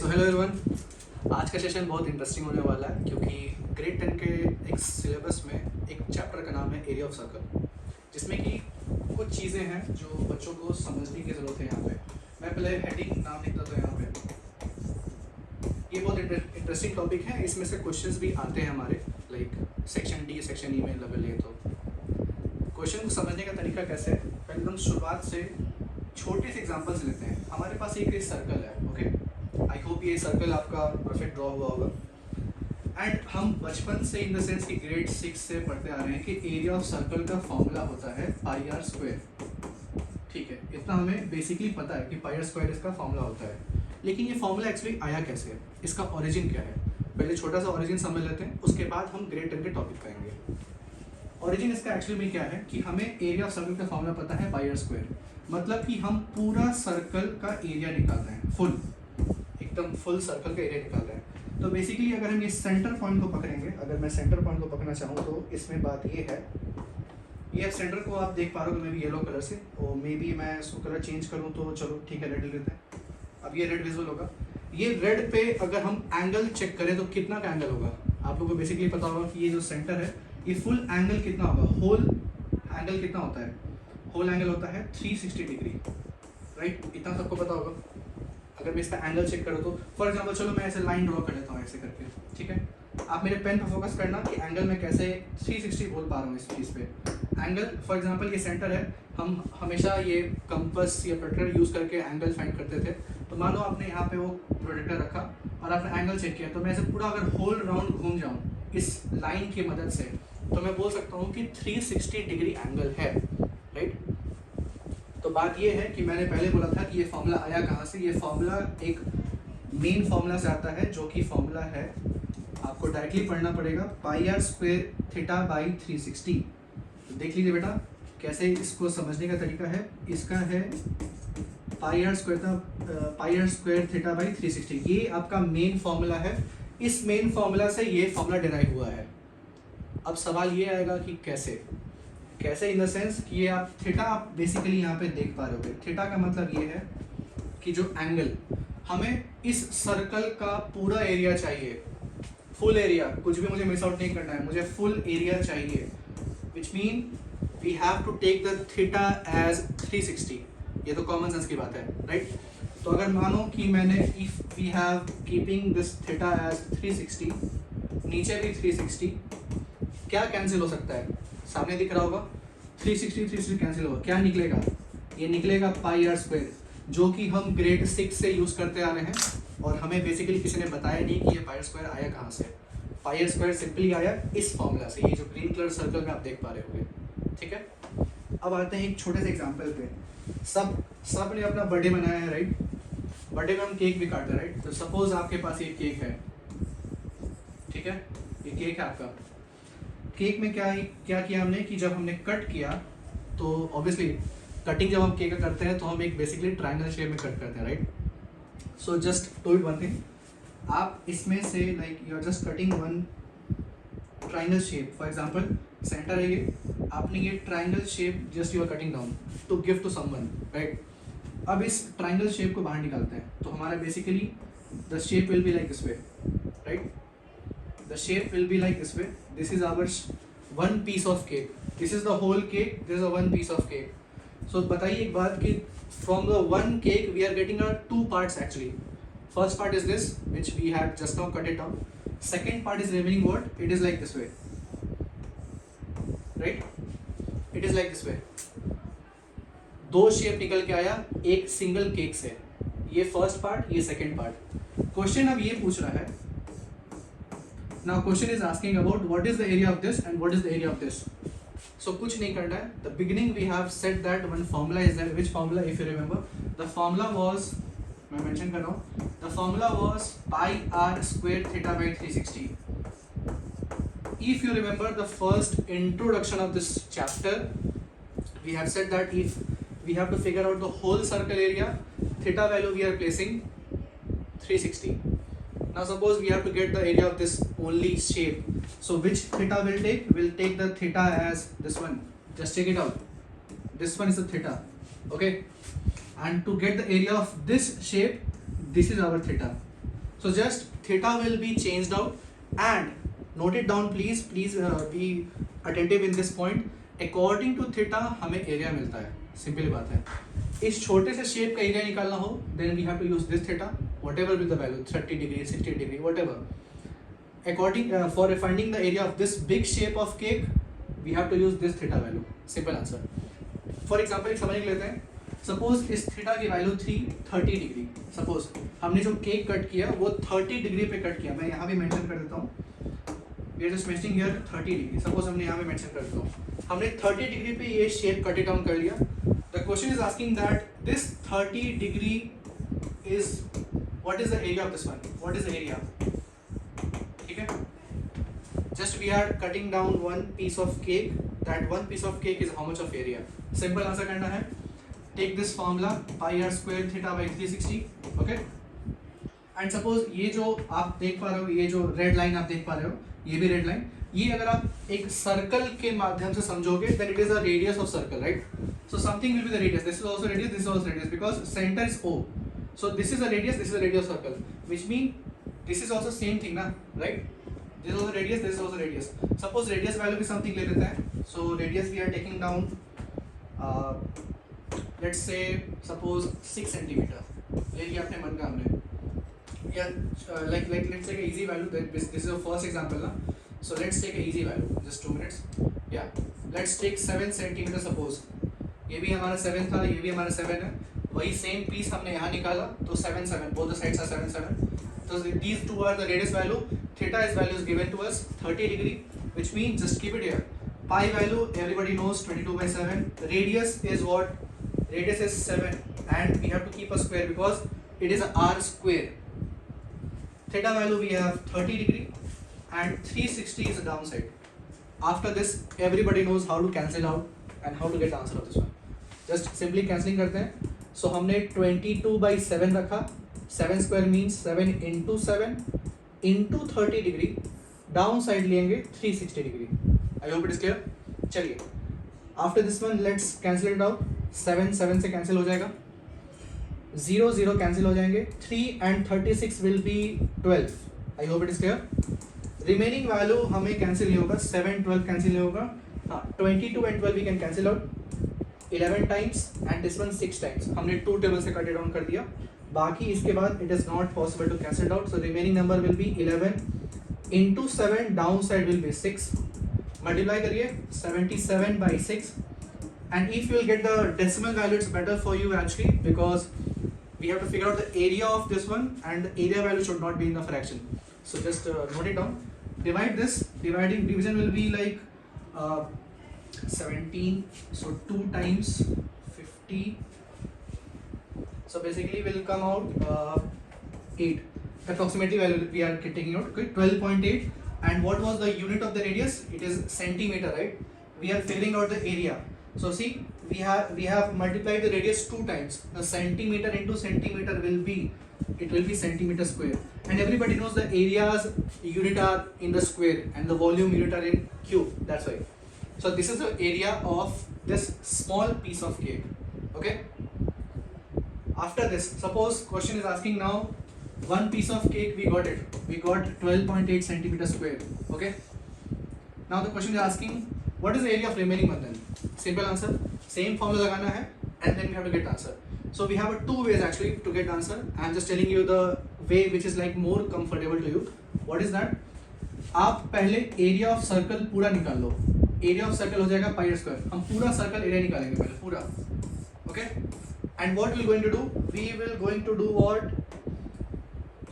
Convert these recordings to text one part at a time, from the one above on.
So hello everyone, आज का session बहुत इंटरेस्टिंग होने वाला है क्योंकि ग्रेड 10 के एक सिलेबस में एक चैप्टर का नाम है एरिया ऑफ सर्कल, जिसमें कि कुछ चीज़ें हैं जो बच्चों को समझने की ज़रूरत है। यहाँ पे मैं पहले हेडिंग नाम लिखता था यहाँ पे। ये बहुत इंटरेस्टिंग टॉपिक है, इसमें से क्वेश्चंस भी आते हैं हमारे like section D section E में लेवल है। तो क्वेश्चन को समझने का तरीका कैसे है, पहले हम शुरुआत से छोटे से एग्जांपल्स लेते हैं। हमारे पास एक सर्कल है, ओके। आई होप ये सर्कल आपका परफेक्ट ड्रॉ हुआ होगा। एंड हम बचपन से इन द सेंस कि ग्रेड 6 से पढ़ते आ रहे हैं कि एरिया ऑफ सर्कल का फॉर्मूला होता है पाई आर स्क्वायर। ठीक है, इतना हमें बेसिकली पता है कि पाई आर स्क्वायर इसका फॉर्मूला होता है। लेकिन ये फॉर्मूला एक्चुअली आया कैसे है, इसका ओरिजिन क्या है, पहले छोटा सा ओरिजिन समझ लेते हैं, उसके बाद हम ग्रेड 10 के टॉपिक पे आएंगे। ओरिजिन इसका एक्चुअली में क्या है कि हमें एरिया ऑफ सर्कल का फॉर्मूला पता है पाई आर स्क्वायर, मतलब कि हम पूरा सर्कल का एरिया निकाल रहे हैं, फुल एकदम फुल सर्कल का एरिया निकाल रहे हैं। तो बेसिकली अगर हम ये सेंटर पॉइंट को पकड़ेंगे, अगर मैं सेंटर पॉइंट को पकड़ना चाहूँ तो इसमें बात ये है, ये सेंटर को आप देख पा रहे हो मे बी येलो कलर से, और मे बी मैं इसको कलर चेंज करूँ तो चलो ठीक है, रेड लेते हैं। अब ये रेड विजुअल होगा। ये रेड पे अगर हम एंगल चेक करें तो कितना का एंगल होगा, आप लोगों को बेसिकली पता होगा कि ये जो सेंटर है ये फुल एंगल कितना होगा, होल एंगल कितना होता है, होल एंगल होता है 360 डिग्री, राइट। इतना सबको पता होगा। अगर मैं इसका एंगल चेक करूँ तो फॉर एग्जांपल चलो मैं ऐसे लाइन ड्रॉ कर लेता हूँ ऐसे करके, ठीक है। आप मेरे पेन पर फोकस करना कि एंगल में कैसे 360 बोल पा रहा हूँ इस चीज़ पे। एंगल फॉर एग्जांपल ये सेंटर है, हम हमेशा ये कंपास या प्रोट्रैक्टर यूज़ करके एंगल फाइंड करते थे। तो मान लो आपने यहाँ पे वो प्रोट्रैक्टर रखा और आपने एंगल चेक किया, तो मैं ऐसे पूरा अगर होल राउंड घूम जाऊँ इस लाइन की मदद से, तो मैं बोल सकता हूँ कि 360 डिग्री एंगल है, राइट। तो बात ये है कि मैंने पहले बोला था कि ये फॉर्मूला आया कहाँ से। ये फॉर्मूला एक मेन फॉर्मूला से आता है, जो कि फॉर्मूला है, आपको डायरेक्टली पढ़ना पड़ेगा, पाई आर स्क्वायर थीटा बाई 360। तो देख लीजिए बेटा कैसे इसको समझने का तरीका है। इसका है पाई आर स्क्वायर थीटा बाई 360, ये आपका मेन फॉर्मूला है। इस मेन फॉर्मूला से ये फॉर्मूला डिराइव हुआ है। अब सवाल ये आएगा कि कैसे इन द सेंस कि ये आप थीटा आप बेसिकली यहाँ पे देख पा रहे होगे। थीटा का मतलब ये है कि जो एंगल, हमें इस सर्कल का पूरा एरिया चाहिए, फुल एरिया, कुछ भी मुझे मिस आउट नहीं करना है, मुझे फुल एरिया चाहिए, which mean we have to take the theta as 360। ये तो कॉमन सेंस की बात है, राइट। तो अगर मानो कि मैंने if we have keeping this theta as 360, नीचे भी 360, क्या कैंसिल हो सकता है, सामने दिख रहा होगा 360 कैंसिल होगा, क्या निकलेगा, ये निकलेगा पाई आर स्क्वायर, जो कि हम ग्रेड 6 से यूज़ करते आ रहे हैं। और हमें बेसिकली किसी ने बताया नहीं कि ये पाई आर स्क्वायर आया कहाँ से। पाई आर स्क्वायर सिंपली आया इस फॉर्मूला से, ये जो ग्रीन कलर सर्कल में आप देख पा रहे होंगे, ठीक है। अब आते हैं एक छोटे से एग्जाम्पल पे। सब ने अपना बर्थडे मनाया है, राइट। बर्थडे में हम केक भी काटते हैं, राइट। तो सपोज आपके पास ये केक है, ठीक है, ये केक है आपका। केक में क्या किया हमने कि जब हमने कट किया तो ऑब्वियसली कटिंग जब हम केक का करते हैं तो हम एक बेसिकली ट्रायंगल शेप में कट करते हैं, right. So just do it one thing, आप इसमें से like you are just cutting one triangle shape. For example centre है ये, आपने ये triangle shape just you are cutting down to give to someone, right. अब इस ट्रायंगल शेप को बाहर निकालते हैं, तो हमारा basically the shape will be like this way, right. The shape will be like this way. This is our one piece of cake. This is the whole cake. This is a one piece of cake. So बताइए एक बात कि from the one cake we are getting our two parts actually. First part is this, which we had just now cut it down. Second part is remaining what? It is like this way, right? It is like this way. दो shape निकल के आया एक single cake से, ये first part, ये second part. Question अब ये पूछ रहा है, now question is asking about what is the area of this and what is the area of this. So कुछ नहीं करना है, the beginning we have said that one formula is there, which formula if you remember, the formula was, मैं mention कर रहा हूँ, the formula was pi r square theta by 360. If you remember the first introduction of this chapter, we have said that if we have to figure out the whole circle area, theta value we are placing 360. Now suppose we have to get the area of this only shape, so which theta will take? We'll take the theta as this one. Just check it out. This one is the theta, okay. And to get the area of this shape, this is our theta. So just theta will be changed out, and note it down please, be attentive in this point. According to theta हमें area मिलता है, simple बात है. इस छोटे से shape का area निकालना हो, then we have to use this theta, whatever be the value, 30 degree, 60 degree, whatever. According for finding the area of this big shape of cake, we have to use this theta value. Simple answer. For example एक समझ लेते हैं. Suppose इस theta की value थी 30 degree. Suppose हमने जो cake cut किया वो 30 डिग्री पे कट किया. मैं यहाँ भी मेंशन कर देता हूँ. We are just mentioning here 30 degree. Suppose हमने यहाँ पे मेंशन कर देता हूँ. हमने 30 डिग्री पे ये शेप कट इट डाउन कर लिया. The question is asking that this 30 degree is what is the area of this one. What is the area? ठीक है. Just we are cutting down one piece of cake. That one piece of cake is how much of area? Simple answer करना है. Take this formula pi r square theta by 360. Okay. And suppose ये जो आप देख पा रहे हो, ये जो रेड लाइन आप देख पा रहे हो, ये भी रेड लाइन, ये अगर आप एक सर्कल के माध्यम से समझोगे, then it is a radius of circle, right? So something will be the radius. This is also radius. This is also radius because center is O. So this is a radius. This is a radius of circle, which mean this is also same thing, ना, right? This is also radius, this is also radius. Suppose radius value भी something ले लेते हैं. So radius we are taking down, let's say suppose 6 centimeter. ले लिया अपने मन का हमने. Yeah, like let's take a easy value. This is the first example ना. So let's take a easy value. Just 2 minutes. Yeah, let's take 7 centimeter suppose. ये भी हमारा 7 था, ये भी हमारा 7 है. वही सेम पीस हमने यहाँ निकाला तो 7 7. Both the sides are 7 7. So these two are the radius value. Theta is value is given to us 30 degree, which means just keep it here. Pi value everybody knows 22 by 7. Radius is what? Radius is 7, and we have to keep a square because it is a r square. Theta value we have 30 degree, and 360 is the downside. After this, everybody knows how to cancel out and how to get the answer of this one. Just simply cancelling करते हैं. So हमने 22 by 7 रखा. 7 square means 7 into 7 into 30 degree. Down side लेंगे 360 degree. I hope it is clear. चलिए after this one let's cancel it out. 7 7 से cancel हो जाएगा. 0 0 cancel हो जाएंगे. 3 and 36 will be 12. I hope it is clear. Remaining value हमें cancel नहीं होगा. 7 12 कैंसिल नहीं होगा. हाँ 22 and 12 we can cancel out. 11 times and this one 6 times. हमने 2 टेबल से कट डाउन कर दिया. बाकी इसके बाद it is not possible to cancel out. So remaining number will be 11 into 7. Down side will be 6. Multiply करिए 77 by 6. And if you will get the decimal value, it's better for you actually because we have to figure out the area of this one, and the area value should not be in the fraction. So just note it down. Divide this. Division will be like 17. So 2 times 50. So basically will come out 8. Approximately value we are taking out. Okay, 12.8. And what was the unit of the radius? It is centimeter, right? We are figuring out the area. So see, we have multiplied the radius 2 times. The centimeter into centimeter will be centimeter square. And everybody knows the areas unit are in the square and the volume unit are in cube. That's why. So this is the area of this small piece of cake. Okay. After this, suppose question is asking now. One piece of cake we got it. We got 12.8 centimeter square. Okay. Now the question is asking, what is the area of remaining one then? Simple answer. Same formula लगाना है, and then we have to get the answer. So we have 2 ways actually to get the answer. I am just telling you the way which is like more comfortable to you. What is that? आप पहले area of circle पूरा निकाल लो. Area of circle हो जाएगा pi r square. हम पूरा circle area निकालेंगे पहले पूरा. Okay. And what we are going to do? We will going to do what?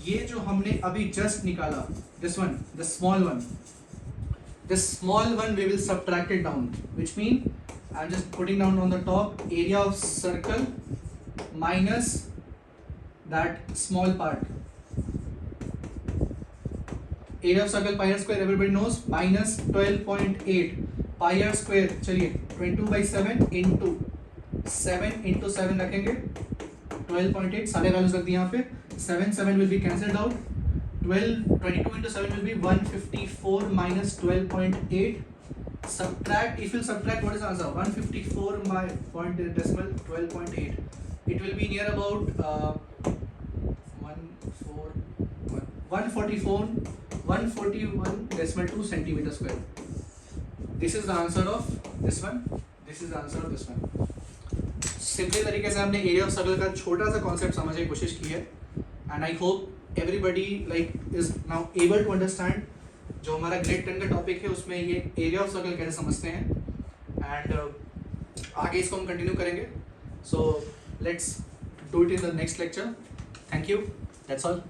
ये जो हमने अभी जस्ट निकाला, this one, the small one we will subtract it down, which mean I'm just putting down on the top area of circle minus that small part. Area of circle pi r square everybody knows minus 12.8 pi r square. चलिए 22 by 7 into 7 रखेंगे. 12.8 सारे values रख दिए यहाँ पे. 7 will be cancelled out. 22 into 7 will be 154 minus 12.8. Subtract. If you subtract, what is the answer? 154 by point decimal 12.8. It will be near about 1412. 141.2 centimeter square. This is the answer of this one. This is the answer of this one. Simply तरीके से हमने area of circle का छोटा सा concept समझने की कोशिश की है, and I hope everybody like is now able to understand जो हमारा ग्रेड 10 का टॉपिक है उसमें ये एरिया ऑफ सर्कल कैसे समझते हैं, एंड आगे इसको हम कंटिन्यू करेंगे. So let's do it in the next lecture. Thank you. That's all.